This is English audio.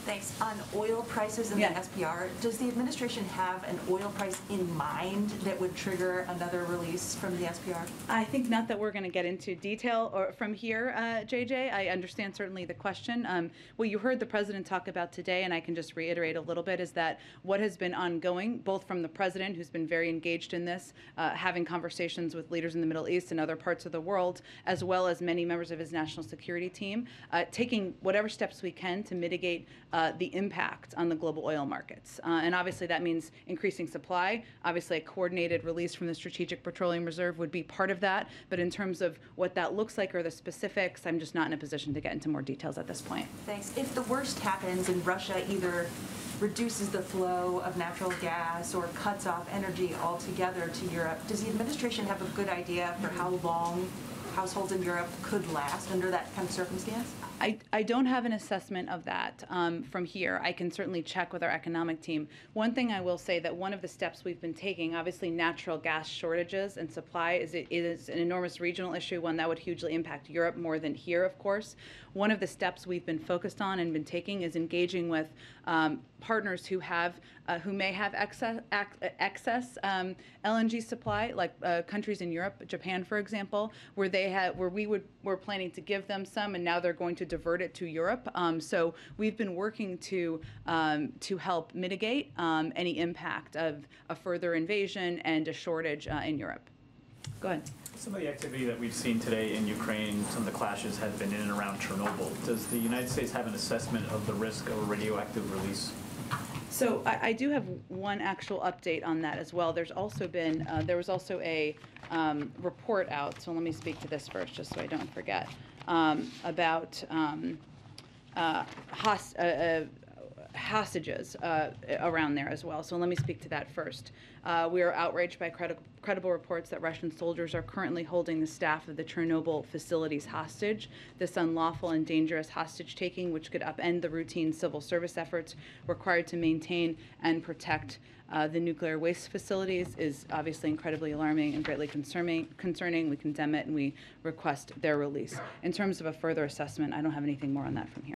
Thanks. On oil prices and the SPR, does the administration have an oil price in mind that would trigger another release from the SPR? I think not that we're going to get into detail or from here, JJ. I understand certainly the question. What you heard the president talk about today, and I can just reiterate a little bit, is that what has been ongoing, both from the president, who's been very engaged in this, having conversations with leaders in the Middle East and other parts of the world, as well as many members of his national security team, taking whatever steps we can to mitigate the impact on the global oil markets. And obviously that means increasing supply. Obviously a coordinated release from the Strategic Petroleum Reserve would be part of that. But in terms of what that looks like or the specifics, I'm just not in a position to get into more details at this point. Thanks. If the worst happens and Russia either reduces the flow of natural gas or cuts off energy altogether to Europe, does the administration have a good idea for how long households in Europe could last under that kind of circumstance? I don't have an assessment of that from here. I can certainly check with our economic team. One thing I will say that one of the steps we've been taking, obviously natural gas shortages and supply is an enormous regional issue, one that would hugely impact Europe more than here, of course. One of the steps we've been focused on and been taking is engaging with partners who may have excess LNG supply, like countries in Europe, Japan, for example, where we're planning to give them some, and now they're going to divert it to Europe. So we've been working to help mitigate any impact of a further invasion and a shortage in Europe. Go ahead. Some of the activity that we've seen today in Ukraine, some of the clashes have been in and around Chernobyl. Does the United States have an assessment of the risk of a radioactive release? So I do have one actual update on that as well. There's also been there was also a report out. So let me speak to this first, just so I don't forget, about hostages around there as well. So let me speak to that first. We are outraged by credible reports that Russian soldiers are currently holding the staff of the Chernobyl facilities hostage. This unlawful and dangerous hostage-taking, which could upend the routine civil service efforts required to maintain and protect the nuclear waste facilities, is obviously incredibly alarming and greatly concerning. We condemn it and we request their release. In terms of a further assessment, I don't have anything more on that from here.